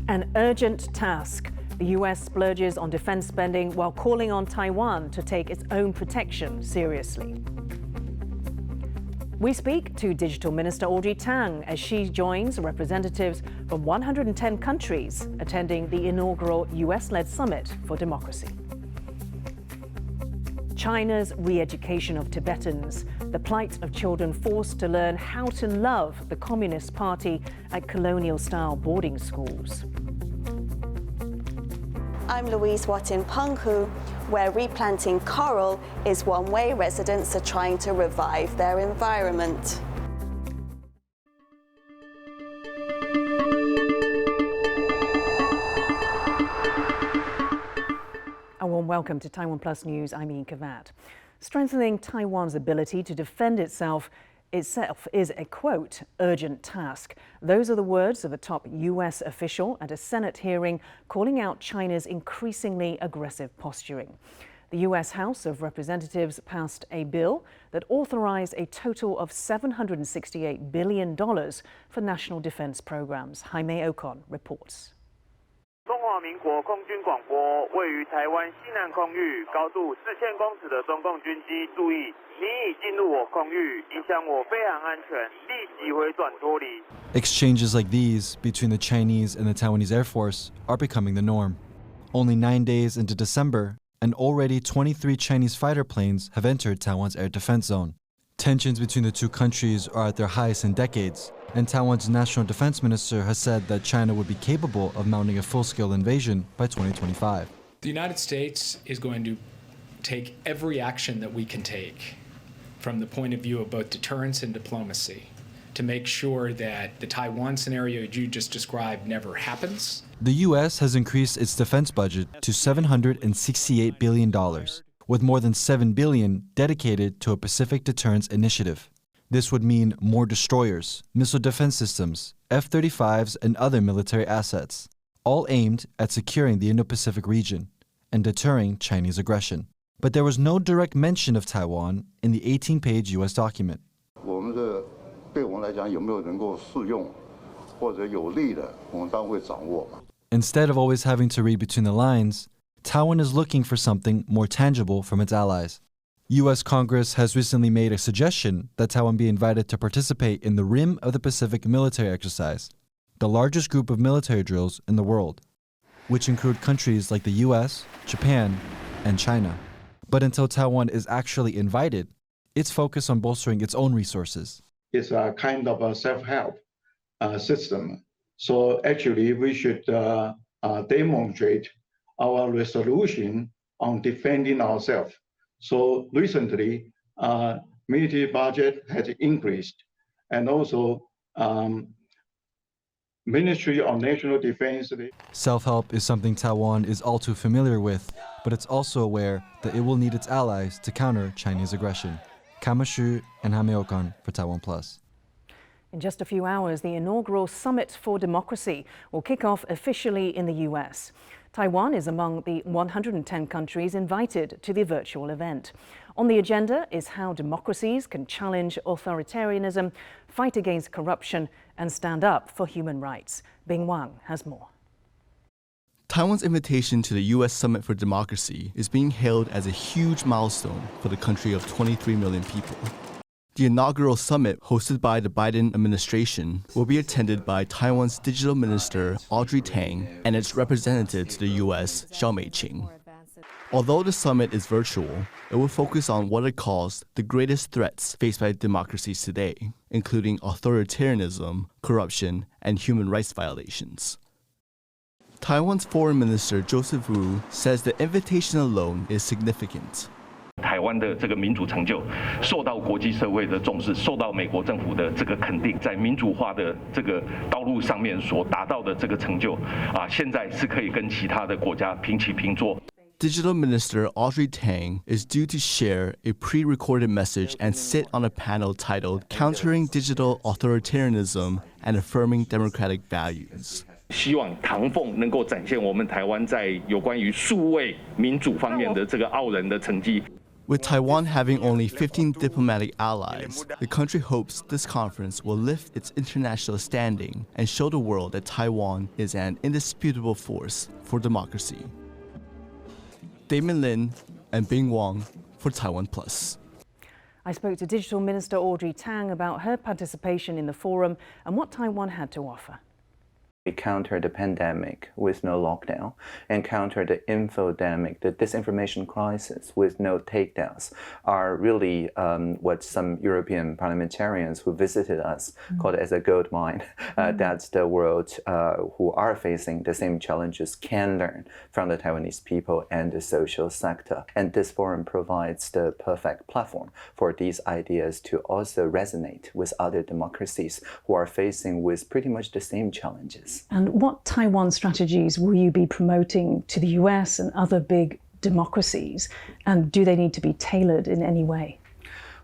An urgent task. The US splurges on defense spending while calling on Taiwan to take its own protection seriously. We speak to Digital Minister Audrey Tang as she joins representatives from 110 countries attending the inaugural US-led Summit for Democracy. China's re-education of Tibetans, the plight of children forced to learn how to love the Communist Party at colonial-style boarding schools. I'm Louise Watt in Penghu, where replanting coral is one way residents are trying to revive their environment. A warm welcome to TaiwanPlus News. I'm Yin Khvat. Strengthening Taiwan's ability to defend itself is a, quote, urgent task. Those are the words of a top US official at a Senate hearing calling out China's increasingly aggressive posturing. The US House of Representatives passed a bill that authorized a total of $768 billion for national defense programs. Jaime Ocon reports. 中华民国空军广播，位于台湾西南空域高度4000公尺的中共军机，注意，你已进入我空域，影响我飞航安全，立即回转脱离。 Exchanges like these between the Chinese and the Taiwanese Air Force are becoming the norm. Only 9 days into December, and already 23 Chinese fighter planes have entered Taiwan's air defense zone. Tensions between the two countries are at their highest in decades, and Taiwan's national defense minister has said that China would be capable of mounting a full-scale invasion by 2025. The United States is going to take every action that we can take from the point of view of both deterrence and diplomacy to make sure that the Taiwan scenario you just described never happens. The U.S. has increased its defense budget to $768 billion, with more than $7 billion dedicated to a Pacific deterrence initiative. This would mean more destroyers, missile defense systems, F-35s, and other military assets, all aimed at securing the Indo-Pacific region and deterring Chinese aggression. But there was no direct mention of Taiwan in the 18-page U.S. document. Instead of always having to read between the lines, Taiwan is looking for something more tangible from its allies. U.S. Congress has recently made a suggestion that Taiwan be invited to participate in the Rim of the Pacific military exercise, the largest group of military drills in the world, which include countries like the U.S., Japan, and China. But until Taiwan is actually invited, it's focused on bolstering its own resources. It's a kind of a self-help system. So actually, we should demonstrate our resolution on defending ourselves. So recently, military budget has increased, and also Ministry of National Defense. Self-help is something Taiwan is all too familiar with, but it's also aware that it will need its allies to counter Chinese aggression. Kamashu and Jaime Ocon for TaiwanPlus. In just a few hours, the inaugural Summit for Democracy will kick off officially in the US. Taiwan is among the 110 countries invited to the virtual event. On the agenda is how democracies can challenge authoritarianism, fight against corruption, and stand up for human rights. Bing Wang has more. Taiwan's invitation to the U.S. Summit for Democracy is being hailed as a huge milestone for the country of 23 million people. The inaugural summit, hosted by the Biden administration, will be attended by Taiwan's Digital Minister Audrey Tang and its representative to the U.S., Xiao Meiqing. Although the summit is virtual, it will focus on what it calls the greatest threats faced by democracies today, including authoritarianism, corruption, and human rights violations. Taiwan's Foreign Minister Joseph Wu says the invitation alone is significant. 台湾的这个民主成就受到国际社会的重视，受到美国政府的这个肯定，在民主化的这个道路上面所达到的这个成就，现在是可以跟其他的国家平起平坐。 Digital Minister Audrey Tang is due to share a pre-recorded message and sit on a panel titled Countering Digital Authoritarianism and Affirming Democratic Values. 希望唐凤能够展现我们台湾在有关于数位民主方面的这个傲人的成绩。With Taiwan having only 15 diplomatic allies, the country hopes this conference will lift its international standing and show the world that Taiwan is an indisputable force for democracy. Damon Lin and Bing Wong for TaiwanPlus. I spoke to Digital Minister Audrey Tang about her participation in the forum and what Taiwan had to offer. We counter the pandemic with no lockdown and counter the infodemic, the disinformation crisis with no takedowns are really what some European parliamentarians who visited us called as a gold mine. That's the world who are facing the same challenges can learn from the Taiwanese people and the social sector. And this forum provides the perfect platform for these ideas to also resonate with other democracies who are facing with pretty much the same challenges. And what Taiwan strategies will you be promoting to the US and other big democracies? And do they need to be tailored in any way?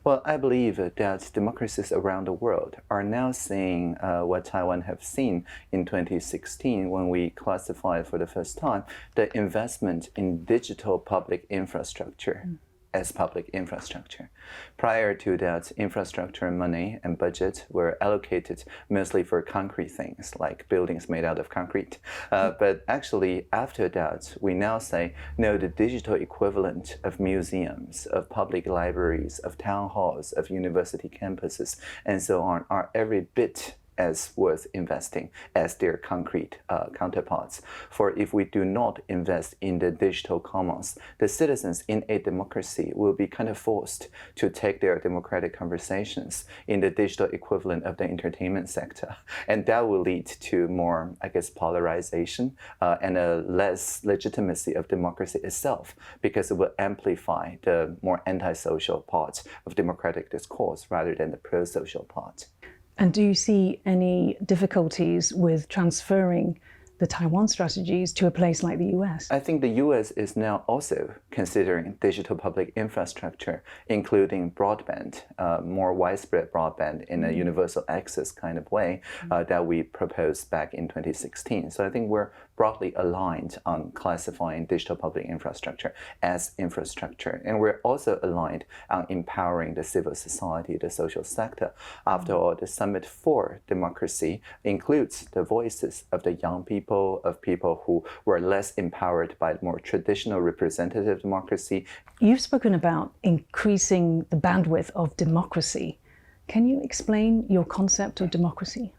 Well, I believe that democracies around the world are now seeing what Taiwan have seen in 2016 when we classified for the first time the investment in digital public infrastructure. As public infrastructure. Prior to that, infrastructure money and budget were allocated mostly for concrete things, like buildings made out of concrete. But actually, after that, we now say, no, the digital equivalent of museums, of public libraries, of town halls, of university campuses, and so on, are every bit as worth investing as their concrete counterparts. For if we do not invest in the digital commons, the citizens in a democracy will be kind of forced to take their democratic conversations in the digital equivalent of the entertainment sector. And that will lead to more, I guess, polarization and a less legitimacy of democracy itself, because it will amplify the more antisocial parts of democratic discourse rather than the pro-social part. And do you see any difficulties with transferring the Taiwan strategies to a place like the US? I think the US is now also considering digital public infrastructure, including broadband, more widespread broadband in a universal access kind of way that we proposed back in 2016. So I think we're broadly aligned on classifying digital public infrastructure as infrastructure. And we're also aligned on empowering the civil society, the social sector. After all, the Summit for Democracy includes the voices of the young people, of people who were less empowered by more traditional representative democracy. You've spoken about increasing the bandwidth of democracy. Can you explain your concept of democracy?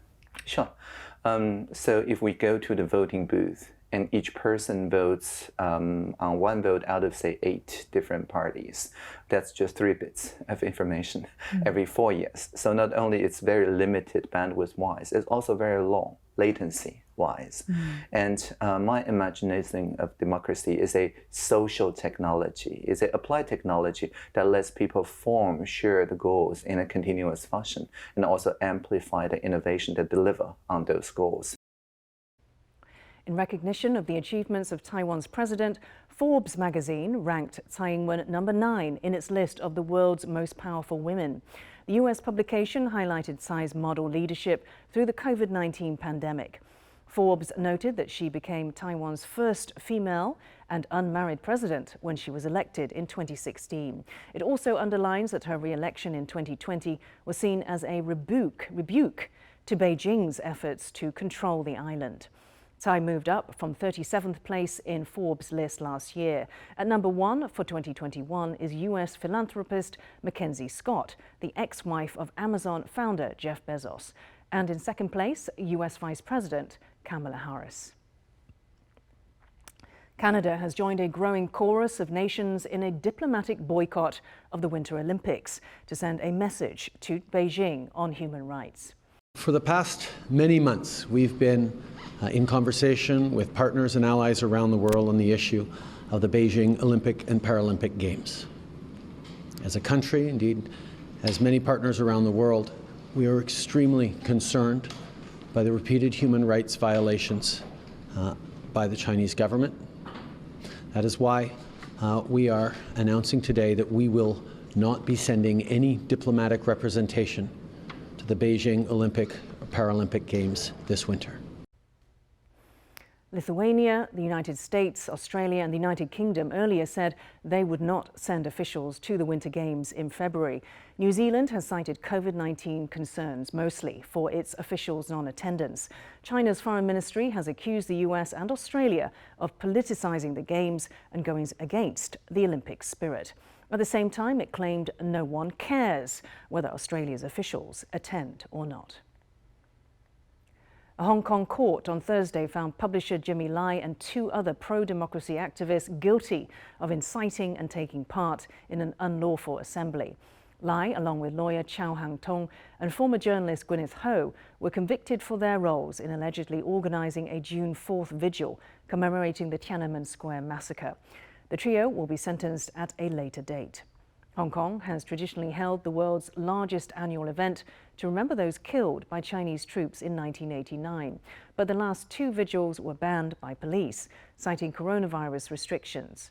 Sure. So if we go to the voting booth and each person votes on one vote out of, say, 8 different parties, that's just 3 bits of information every 4 years. So not only it's very limited bandwidth-wise, it's also very long latency-wise. And my imagination of democracy is a social technology, is an applied technology that lets people share the goals in a continuous fashion and also amplify the innovation that deliver on those goals. In recognition of the achievements of Taiwan's president, Forbes magazine ranked Tsai Ing-wen at number 9 in its list of the world's most powerful women. The US publication highlighted Tsai's model leadership through the COVID-19 pandemic. Forbes noted that she became Taiwan's first female and unmarried president when she was elected in 2016. It also underlines that her re-election in 2020 was seen as a rebuke to Beijing's efforts to control the island. Tsai moved up from 37th place in Forbes' list last year. At number 1 for 2021 is US philanthropist Mackenzie Scott, the ex-wife of Amazon founder Jeff Bezos. And in second place, US Vice President Kamala Harris. Canada has joined a growing chorus of nations in a diplomatic boycott of the Winter Olympics to send a message to Beijing on human rights. For the past many months, we've been in conversation with partners and allies around the world on the issue of the Beijing Olympic and Paralympic Games. As a country, indeed, as many partners around the world, we are extremely concerned by the repeated human rights violations by the Chinese government. That is why we are announcing today that we will not be sending any diplomatic representation to the Beijing Olympic or Paralympic Games this winter. Lithuania, the United States, Australia and the United Kingdom earlier said they would not send officials to the Winter Games in February. New Zealand has cited COVID-19 concerns mostly for its officials' non-attendance. China's foreign ministry has accused the US and Australia of politicizing the Games and going against the Olympic spirit. At the same time, it claimed no one cares whether Australia's officials attend or not. A Hong Kong court on Thursday found publisher Jimmy Lai and 2 other pro-democracy activists guilty of inciting and taking part in an unlawful assembly. Lai, along with lawyer Chow Hang Tung and former journalist Gwyneth Ho, were convicted for their roles in allegedly organising a June 4th vigil commemorating the Tiananmen Square massacre. The trio will be sentenced at a later date. Hong Kong has traditionally held the world's largest annual event to remember those killed by Chinese troops in 1989. But the last 2 vigils were banned by police, citing coronavirus restrictions.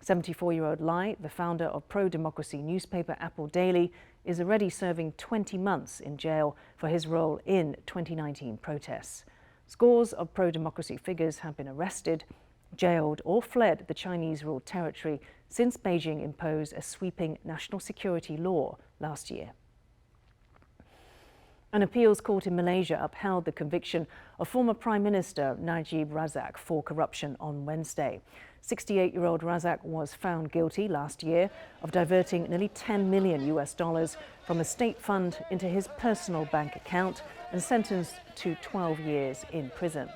74-year-old Lai, the founder of pro-democracy newspaper Apple Daily, is already serving 20 months in jail for his role in 2019 protests. Scores of pro-democracy figures have been arrested, jailed or fled the Chinese-ruled territory since Beijing imposed a sweeping national security law last year. An appeals court in Malaysia upheld the conviction of former Prime Minister Najib Razak for corruption on Wednesday. 68-year-old Razak was found guilty last year of diverting nearly $10 million from a state fund into his personal bank account and sentenced to 12 years in prison.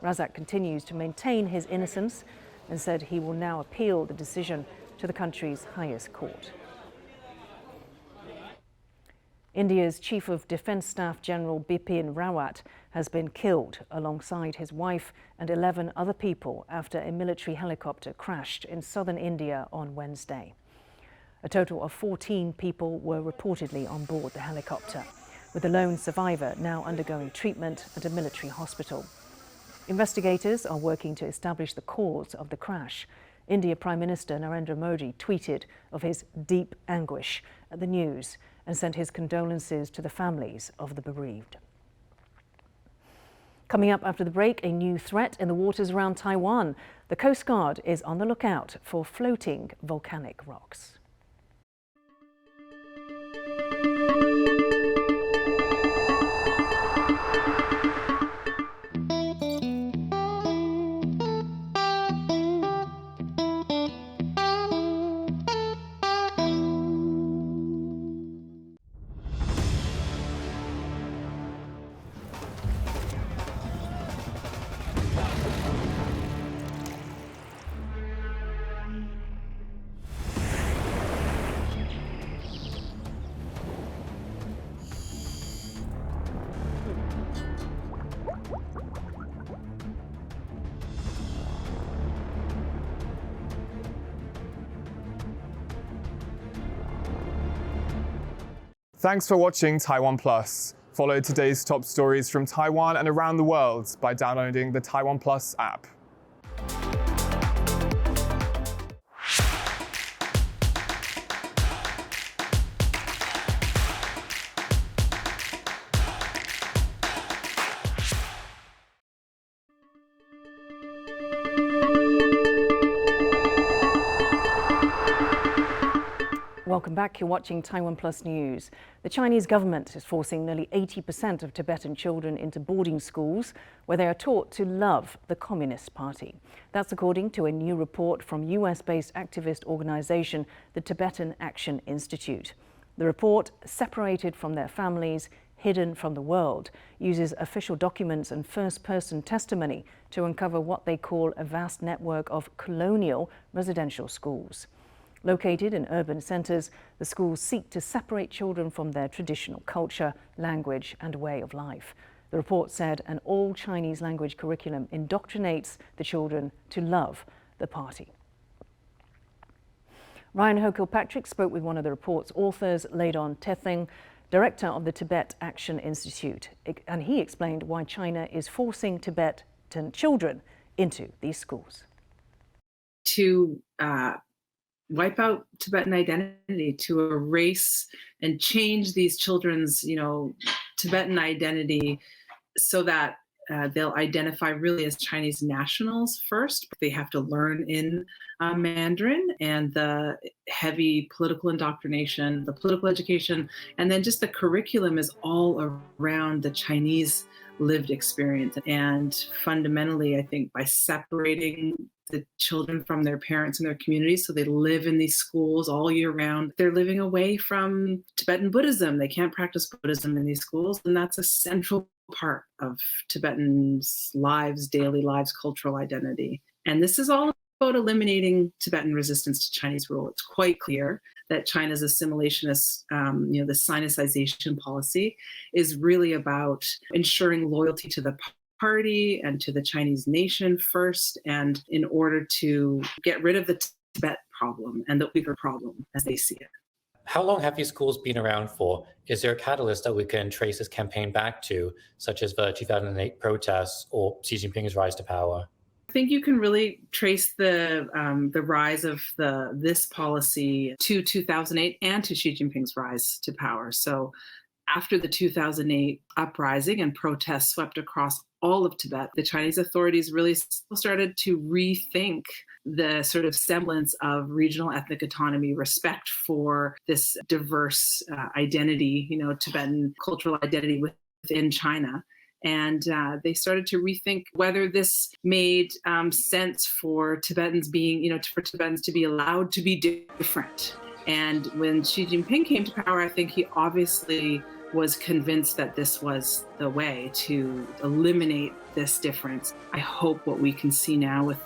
Razak continues to maintain his innocence and said he will now appeal the decision to the country's highest court. India's Chief of Defence Staff General Bipin Rawat has been killed alongside his wife and 11 other people after a military helicopter crashed in southern India on Wednesday. A total of 14 people were reportedly on board the helicopter, with the lone survivor now undergoing treatment at a military hospital. Investigators are working to establish the cause of the crash. India Prime Minister Narendra Modi tweeted of his deep anguish at the news and sent his condolences to the families of the bereaved. Coming up after the break, a new threat in the waters around Taiwan. The Coast Guard is on the lookout for floating volcanic rocks. Thanks for watching TaiwanPlus. Follow today's top stories from Taiwan and around the world by downloading the TaiwanPlus app. Welcome back. You're watching TaiwanPlus News. The Chinese government is forcing nearly 80% of Tibetan children into boarding schools where they are taught to love the Communist Party. That's according to a new report from US-based activist organization, the Tibetan Action Institute. The report, separated from their families, hidden from the world, uses official documents and first-person testimony to uncover what they call a vast network of colonial residential schools. Located in urban centres, the schools seek to separate children from their traditional culture, language and way of life. The report said an all-Chinese language curriculum indoctrinates the children to love the party. Ryan Ho-Kilpatrick spoke with one of the report's authors, Leidon Tething, director of the Tibet Action Institute, and he explained why China is forcing Tibetan children into these schools. To wipe out Tibetan identity, to erase and change these children's, Tibetan identity so that they'll identify really as Chinese nationals first. They have to learn in Mandarin, and the heavy political indoctrination, the political education, and then just the curriculum is all around the Chinese lived experience. And fundamentally, I think by separating the children from their parents and their communities, so they live in these schools all year round, they're living away from Tibetan Buddhism. They can't practice Buddhism in these schools, and that's a central part of Tibetans' lives, daily lives, cultural identity. And this is all about eliminating Tibetan resistance to Chinese rule. It's quite clear that China's assimilationist, the Sinicization policy is really about ensuring loyalty to the party and to the Chinese nation first, and in order to get rid of the Tibet problem and the Uyghur problem as they see it. How long have these schools been around for? Is there a catalyst that we can trace this campaign back to, such as the 2008 protests or Xi Jinping's rise to power? I think you can really trace the rise of this policy to 2008 and to Xi Jinping's rise to power. So after the 2008 uprising and protests swept across all of Tibet, the Chinese authorities really started to rethink the sort of semblance of regional ethnic autonomy, respect for this diverse identity, Tibetan cultural identity within China. And they started to rethink whether this made sense for Tibetans for Tibetans to be allowed to be different. And when Xi Jinping came to power, I think he obviously was convinced that this was the way to eliminate this difference. I hope what we can see now with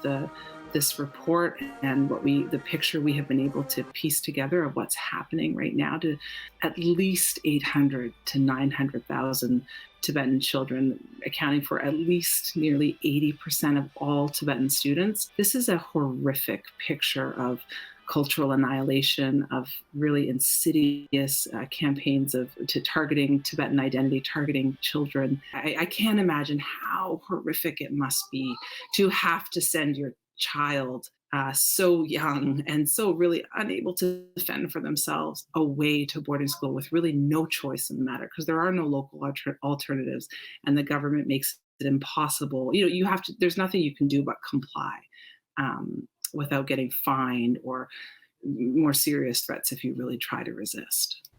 this report and the picture we have been able to piece together of what's happening right now to at least 800 to 900,000 Tibetan children, accounting for at least nearly 80% of all Tibetan students. This is a horrific picture of cultural annihilation, of really insidious campaigns to targeting Tibetan identity, targeting children. I can't imagine how horrific it must be to have to send your child so young and so really unable to defend for themselves away to boarding school with really no choice in the matter, because there are no local alternatives, and the government makes it impossible. There's nothing you can do but comply without getting fined or more serious threats if you really try to resist.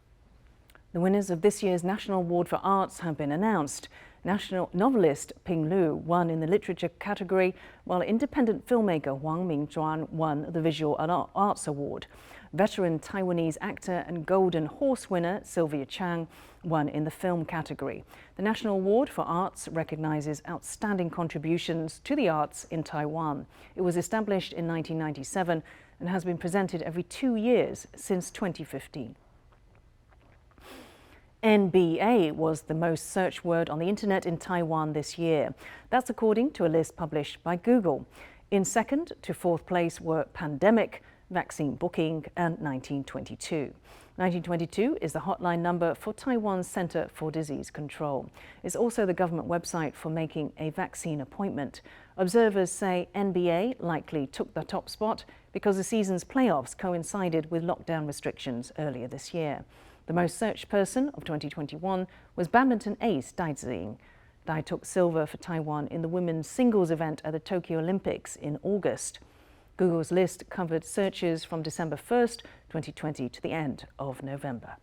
The winners of this year's National Award for Arts have been announced. National novelist Ping Lu won in the literature category, while independent filmmaker Wang Mingzhuan won the Visual Arts Award. Veteran Taiwanese actor and Golden Horse winner Sylvia Chang won in the film category. The National Award for Arts recognizes outstanding contributions to the arts in Taiwan. It was established in 1997 and has been presented every 2 years since 2015. NBA was the most searched word on the internet in Taiwan this year. That's according to a list published by Google. In second to fourth place were pandemic, vaccine booking, and 1922. 1922 is the hotline number for Taiwan's Center for Disease Control. It's also the government website for making a vaccine appointment. Observers say NBA likely took the top spot because the season's playoffs coincided with lockdown restrictions earlier this year. The most searched person of 2021 was badminton ace Dai Ziying. Dai took silver for Taiwan in the women's singles event at the Tokyo Olympics in August. Google's list covered searches from December 1st, 2020 to the end of November.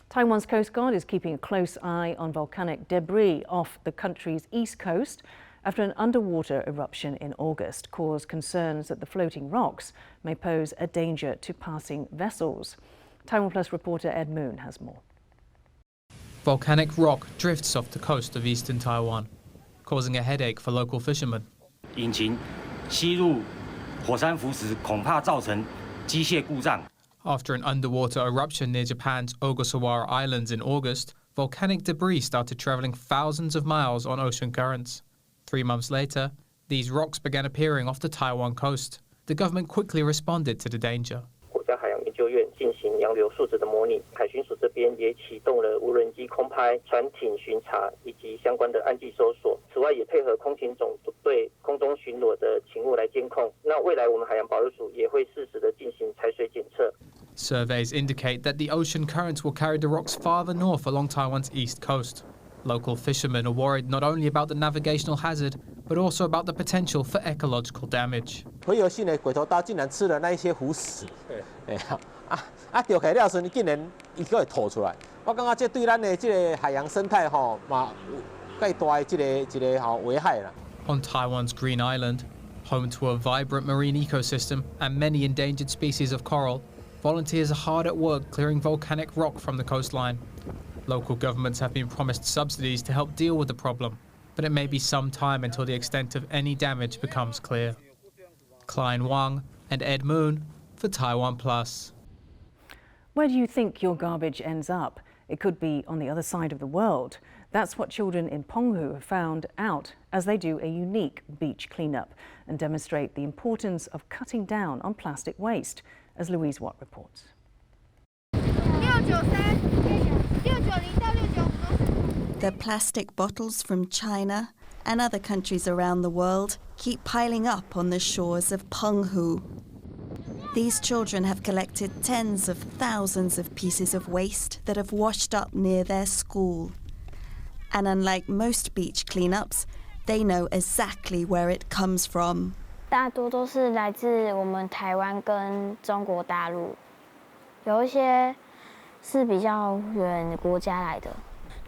Taiwan's Coast Guard is keeping a close eye on volcanic debris off the country's east coast after an underwater eruption in August caused concerns that the floating rocks may pose a danger to passing vessels. TaiwanPlus reporter Ed Moon has more. Volcanic rock drifts off the coast of eastern Taiwan, causing a headache for local fishermen. 引擎吸入火山浮石，恐怕造成机械故障。 After an underwater eruption near Japan's Ogasawara Islands in August, volcanic debris started traveling thousands of miles on ocean currents. 3 months later, these rocks began appearing off the Taiwan coast. The government quickly responded to the danger. 国家海洋研究院进行洋流数值的模拟，海巡署这边也启动了无人机空拍、船艇巡查以及相关的岸际搜索。此外，也配合空勤总队空中巡逻的勤务来监控。那未来我们海洋保育署也会适时的进行采水检测。 Surveys indicate that the ocean currents will carry the rocks farther north along Taiwan's east coast. Local fishermen are worried not only about the navigational hazard, but also about the potential for ecological damage. 洄游性的鬼头刀竟然吃了那一些湖屎，钓起来了时，你竟然伊个会吐出来。我感觉这对咱的这个海洋生态吼嘛有介大的这个吼危害啦。On Taiwan's Green Island, home to a vibrant marine ecosystem and many endangered species of coral, volunteers are hard at work clearing volcanic rock from the coastline. Local governments have been promised subsidies to help deal with the problem, but it may be some time until the extent of any damage becomes clear. Klein Wang and Ed Moon for TaiwanPlus. Where do you think your garbage ends up? It could be on the other side of the world. That's what children in Penghu have found out as they do a unique beach cleanup and demonstrate the importance of cutting down on plastic waste, as Louise Watt reports. The plastic bottles from China and other countries around the world keep piling up on the shores of Penghu. These children have collected tens of thousands of pieces of waste that have washed up near their school. And unlike most beach cleanups, they know exactly where it comes from. 大多都是来自我们台湾跟中国大陆，有一些是比较远的国家来的，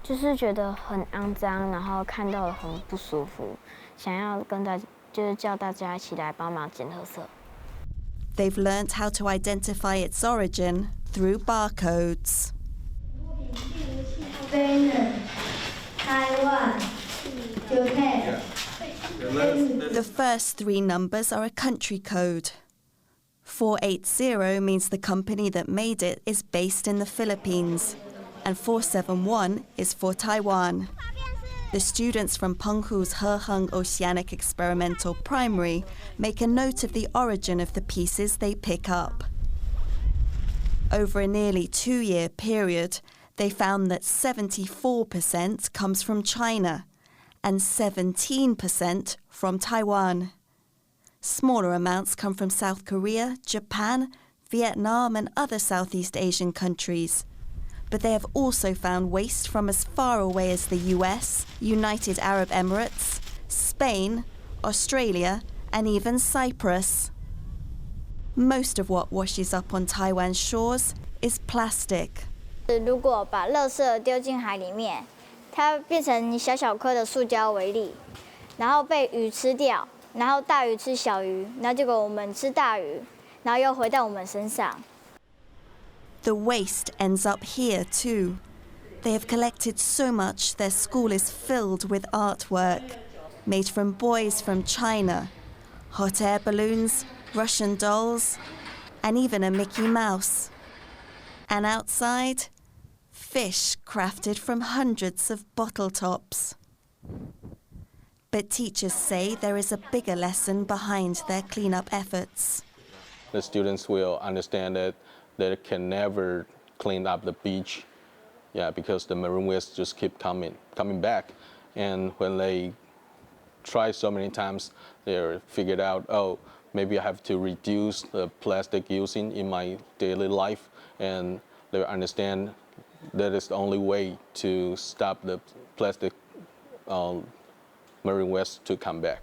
就是觉得很肮脏，然后看到了很不舒服，想要就是叫大家一起来帮忙捡垃圾。They've learnt how to identify its origin through barcodes. Taiwan, Japan. The first three numbers are a country code. 480 means the company that made it is based in the Philippines, and 471 is for Taiwan. The students from Penghu's Heheng Oceanic Experimental Primary make a note of the origin of the pieces they pick up. Over a nearly 2-year period, they found that 74% comes from China and 17% from Taiwan. Smaller amounts come from South Korea, Japan, Vietnam and other Southeast Asian countries. But they have also found waste from as far away as the US, United Arab Emirates, Spain, Australia and even Cyprus. Most of what washes up on Taiwan's shores is plastic. 如果把垃圾丢进海里面，它变成小小颗的塑胶为例，然后被鱼吃掉，然后大鱼吃小鱼，然后结果我们吃大鱼，然后又回到我们身上。The waste ends up here too. They have collected so much their school is filled with artwork, made from boys from China, hot air balloons, Russian dolls, and even a Mickey Mouse. And outside, fish crafted from hundreds of bottle tops. But teachers say there is a bigger lesson behind their cleanup efforts. The students will understand that they can never clean up the beach, because the marine waste just keep coming back. And when they try so many times, they figured out, oh, maybe I have to reduce the plastic using in my daily life, and they understand that is the only way to stop the plastic marine waste to come back.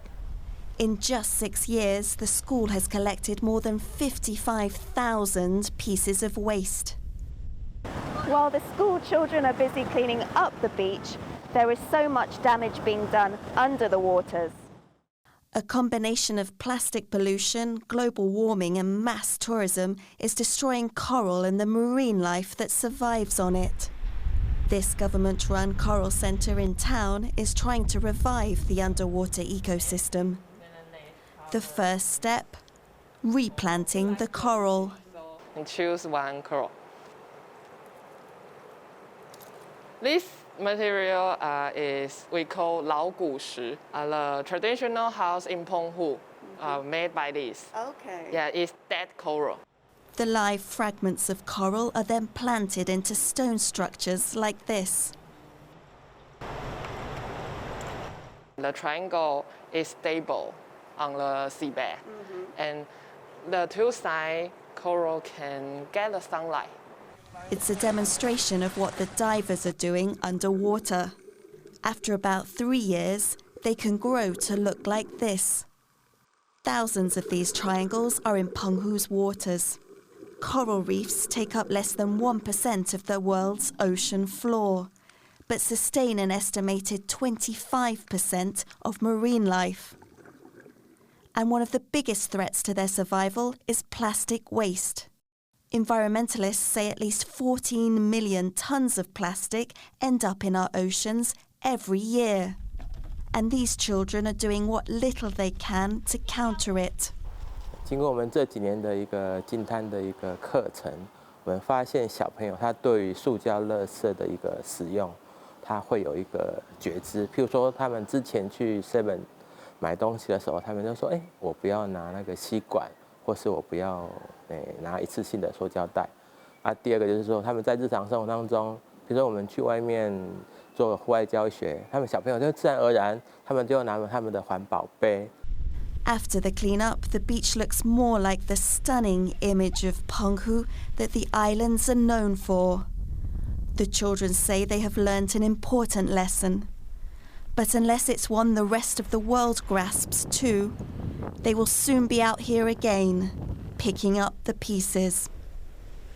In just 6 years, the school has collected more than 55,000 pieces of waste. While the school children are busy cleaning up the beach, there is so much damage being done under the waters. A combination of plastic pollution, global warming and mass tourism is destroying coral and the marine life that survives on it. This government-run coral centre in town is trying to revive the underwater ecosystem. The first step, replanting the coral. And choose one coral. This material is we call 老古石, the traditional house in Penghu, made by this. Okay. Yeah, it's dead coral. The live fragments of coral are then planted into stone structures like this. The triangle is stable on the seabed, and the two sides coral can get the sunlight. It's a demonstration of what the divers are doing underwater. After about 3 years, they can grow to look like this. Thousands of these triangles are in Penghu's waters. Coral reefs take up less than 1% of the world's ocean floor, but sustain an estimated 25% of marine life. And one of the biggest threats to their survival is plastic waste. Environmentalists say at least 14 million tons of plastic end up in our oceans every year. And these children are doing what little they can to counter it. 经过我们这几年的一个净滩的一个课程，我们发现小朋友他对于塑胶垃圾的一个使用，他会有一个觉知。譬如说，他们之前去 7买东西的时候，他们就说：“我不要拿那个吸管，或是我不要拿一次性的塑胶袋。”啊，第二个就是说，他们在日常生活当中，比如说我们去外面做户外教学，他们小朋友就自然而然，他们就拿他们的环保杯。After the cleanup, the beach looks more like the stunning image of Penghu that the islands are known for. The children say they have learnt an important lesson. But unless it's one the rest of the world grasps too, they will soon be out here again, picking up the pieces.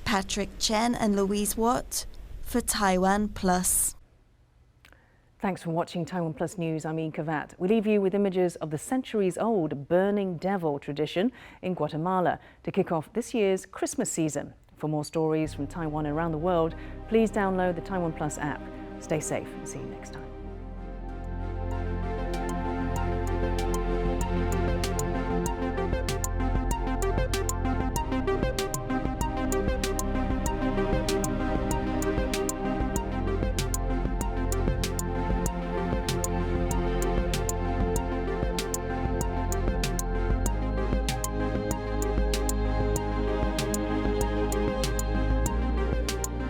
Patrick Chen and Louise Watt for TaiwanPlus. Thanks for watching TaiwanPlus News. I'm Yin Khvat. We leave you with images of the centuries-old burning devil tradition in Guatemala to kick off this year's Christmas season. For more stories from Taiwan and around the world, please download the TaiwanPlus app. Stay safe and see you next time.